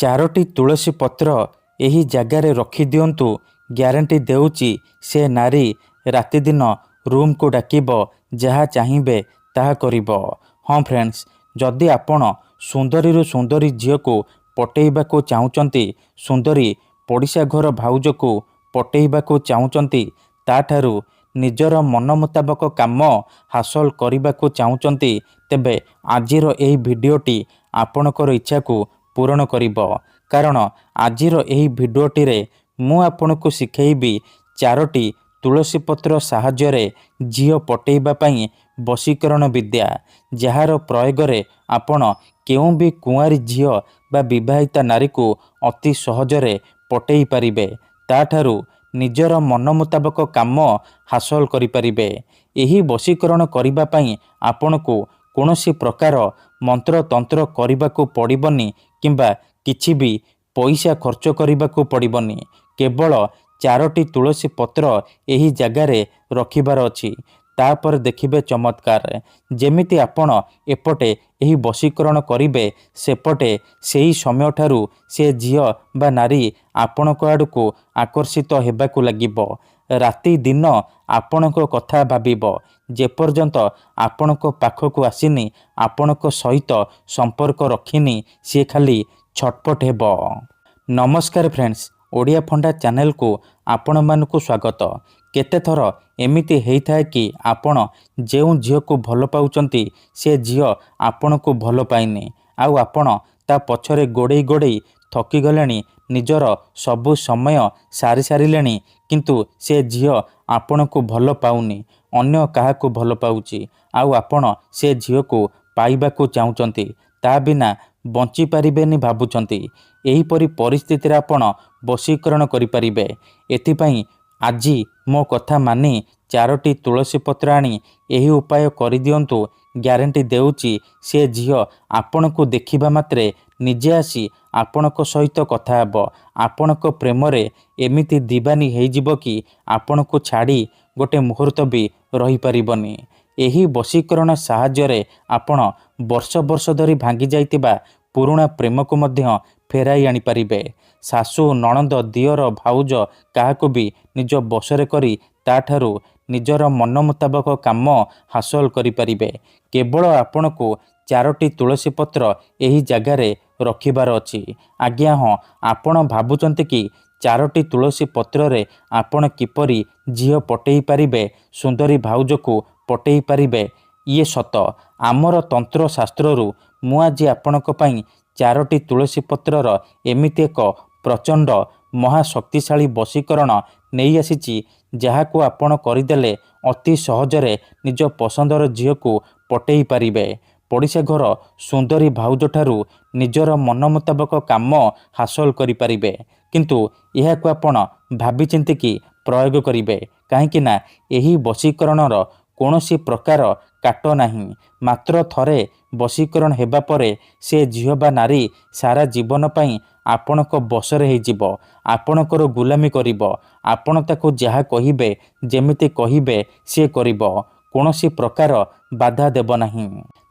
चारोटी तुलसी पत्र एही जगार रखिदिंतु ग्यारंटी देउची से नारी राति दिन रूम को डाकिब जहाँ चाहिए ताहा करिब। हाँ फ्रेंड्स, जदि आपण सुंदरी सुंदरी झील को पटेइबा को चाहूचंती, सुंदरी पड़िशा घर भाउज को पटेइबा को चाहूचंती, ताठारु निजर मन मुताबक काम हासिल करने को चाहूचंती, तेबे आजिर एही भिडियोटी आपणकर इच्छा को पूरण करिब। कारण आजिर एही भिडियोटी रे मु आपनको शिखेइबी चारोटी तुलसी पत्र साहाय्य झील पटेइबा पई वशीकरण विद्या, जार प्रयोग रे आपण केउं भी कुंवारी झील बा विवाहिता नारी को अति सहजरे पटेई पारिबे, ताठारु निजर मन मुताबक काम हासिल करि पारिबे। एही वशीकरण करिबा पई आपनको कौनसी प्रकार मंत्र तंत्र करने पड़बनी किंबा किछि भी पैसा खर्च करने पड़बनी। केवल चारोटी तुलसी पत्र एही जगारे रखिबार अछि, तापर देखिबे चमत्कार। जेमिति आपण एपटे एही वशीकरण करिबे, सेपटे सेही समय ठारू से झील बा नारी आपणक आड़को आकर्षित हेबाकु लागिबो। राति दिन आपणक कथा भाबिब, जेपर्यंत आपणक पाखकु आसिनी, आपणक सहित संपर्क रखिनी, सी खाली छटपट हेबो। नमस्कार फ्रेंड्स, ओडिया फंडा चैनल को आपण मानकु स्वागत। केते थर एमिति हेइथाय कि आपण जेउ झील को भल पाउचंती से झील आपण को भल पाइनी, आउ आपण ता पछरे गोड़े गोड़े थकी गलेनी, निजर सबु समय सारी सारिलेनी, किंतु से झील आपण को भल पाउनी, अन्य काहा को भल पाउची, आउ आपण से झील को पाइबा को चाहूचंती, ता बिना बंची पारिबेनी भाबुचंती। एही परि परिस्थिति रे आपण वशीकरण करि पारिबे। एथिपई आजी मो कथा मानी चारोटी तुलसी पत्र आनी एही उपाय करि दियंतु, ग्यारंटी देउची से झील आपण को देखिबा मात्रे निजे आसी आपणक सहित कथा हेबो। आपणक प्रेम रे एमिति दीवानी हेइजिबो कि आपण को छाड़ी गोटे मुहूर्त भी रही पारिबनी। एही वशीकरण साहाय्य रे आपण वर्ष वर्ष धरी भांगी जाइतिबा पुराणा प्रेम को मध्य फेराई आनी पारिबे। सासु नणंद दियर भाउज काहाको भी निज बसरे करी ताठारु निजर मन मुताबक काम हासिल करि पारिबे। केवल आपण को चारोटी तुलसी पत्र एही जगारे रखिबार अछि। आज्ञा हाँ, आपण भाबुचंती कि चारोटी तुलसी पत्र रे आपण किपरि झील पटेई पारिबे, सुंदरी भाउज को पटेई पारिबे, ये सत। आमर तंत्र शास्त्ररू मु आज आपणक पई चारोटी तुलसी पत्रर एमिति एक प्रचंड महाशक्तिशाली वशीकरण नहीं आसीची, जहाको आपण करिदेले अति सहजरे निज पसंदर झील को पटेई पारिबे। पड़िशा घर सुंदरी भाउज ठारू निजर मन मुताबक काम हासिल करि पारिबे, किंतु एहाको आपण भाबी चिंती कि प्रयोग करिबे, काहेकि ना एही वशीकरणर कौनसी प्रकार काट नाही। मात्र थरे वशीकरण हेबा परे से झील बा नारी सारा जीवन पई आपणक बसरे हेजिबो, आपणकर गुलामी करिबो। आपण ताको जहा कहिबे, जेमिति कहिबे से करिबो, कौनसी प्रकार बाधा देब नाही।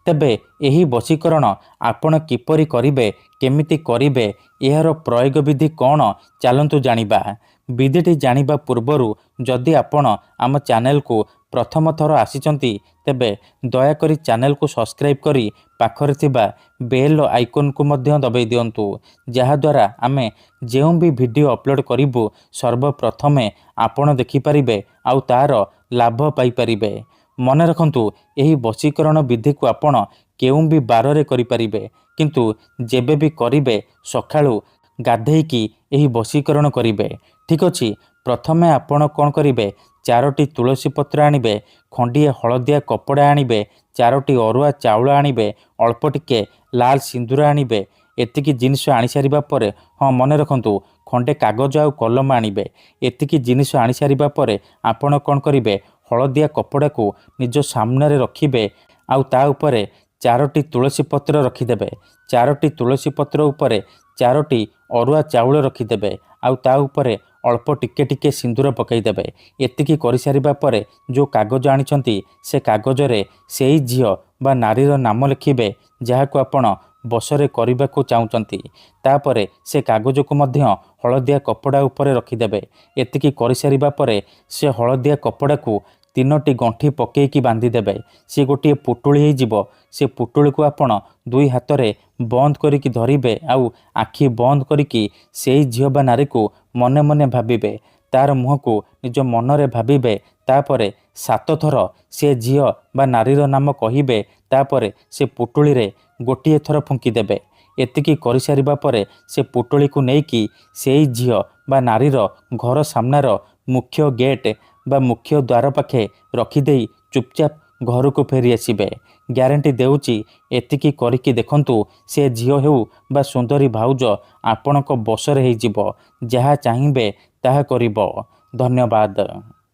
तेबे एही वशीकरण आपण किपरि करिबे, केमिति करिबे, एहार प्रयोग विधि कौन, चलंतु जानिबा। विधिटी जानिबा पूर्वरु जदि आपण आम चैनल को प्रथम थर आसीचंती, तेबे दयाकरी चैनल को सब्सक्राइब करी पाखरे थिबा बेल आइकन को मध्य दबाई दियंतु, जहा द्वारा आमे जेउ भी वीडियो अपलोड करिबु सर्वप्रथमे आपण देखि पारिबे, आउ तार लाभ पाई पारिबे। मन रखंतु, एही वशीकरण विधि को आपण केउ भी बार रे करि पारिबे, किंतु जेबे भी करिबे सखाळु गाधेइकी एही वशीकरण करिबे। ठीक अछि, प्रथमे आपण कोन करिबे, चारोटी तुलसी पत्र आनिबे, खंडिए हलदिया कपड़ा आनिबे, चारोटी अरुआ चाउल आनिबे, अल्प टिके लाल सिंदूर आनिबे। एतिकी जिनिस आनी सारिबा परे, हाँ मन रखंतु, खंडे कागज आउ कलम आनिबे। एतिकी जिनिस आनी सारिबा परे आपण कोन करिबे, हलदिया कपड़ा को निज सामने रे रखिबे, आउ ता उपरे चारोटी तुलसी पत्र रखिदेबे। चारोटी तुलसी पत्र उपरे चारोटी अरुआ चाउल रखिदेबे, आउ ता उपरे अल्प टिके टिके सिंदूर पकईदेवे। एतिकी करि सारिबा परे जो कागज आनिछंती, से कागज रे सेई झील बा नारीर नाम लिखिबे, जहाको आपण ବଶରେ କରିବାକୁ ଚାହୁଁଛନ୍ତି। ତାପରେ ସେ କାଗଜକୁ ମଧ୍ୟ ହଳଦିଆ କପଡ଼ା ଉପରେ ରଖିଦେବେ। ଏତିକି କରିସାରିବା ପରେ ସେ ହଳଦିଆ କପଡ଼ାକୁ 3ଟି ଗଣ୍ଠି ପକେଇକି ବାନ୍ଧିଦେବେ। ସେ ଗୋଟିଏ ପୁଟୁଳି ହେଇଯିବ। ସେ ପୁଟୁଳିକୁ ଆପଣ 2 ହାତରେ ବନ୍ଦ କରିକି ଧରିବେ ଆଉ ଆଖି ବନ୍ଦ କରିକି ସେଇ ଝିଅ ବା ନାରୀକୁ ମନେ ମନେ ଭାବିବେ। ତାର ମୁହଁକୁ ନିଜ ମନରେ ଭାବିବେ। ତାପରେ 7 ଥର ସେ ଝିଅ ବା ନାରୀର ନାମ କହିବେ। ତାପରେ ସେ ପୁଟୁଳିରେ ଗୋଟିଏ ଥର ଫୁଙ୍କିଦେବେ। ଏତିକି କରିସାରିବା ପରେ ସେ ପୁଟୁଳିକୁ ନେଇକି ସେଇ ଝିଅ ବା ନାରୀର ଘର ସାମ୍ନାର ମୁଖ୍ୟ ଗେଟ୍ ବା ମୁଖ୍ୟ ଦ୍ୱାର ପାଖେ ରଖିଦେଇ ଚୁପଚାପ ଘରକୁ ଫେରି ଆସିବେ। ଗ୍ୟାରେଣ୍ଟି ଦେଉଛି ଏତିକି କରିକି ଦେଖନ୍ତୁ, ସେ ଝିଅ ହେଉ ବା ସୁନ୍ଦରୀ ଭାଉଜ ଆପଣଙ୍କ ବଶରେ ହେଇଯିବ। ଯାହା ଚାହିଁବେ ତାହା କରିବ। ଧନ୍ୟବାଦ।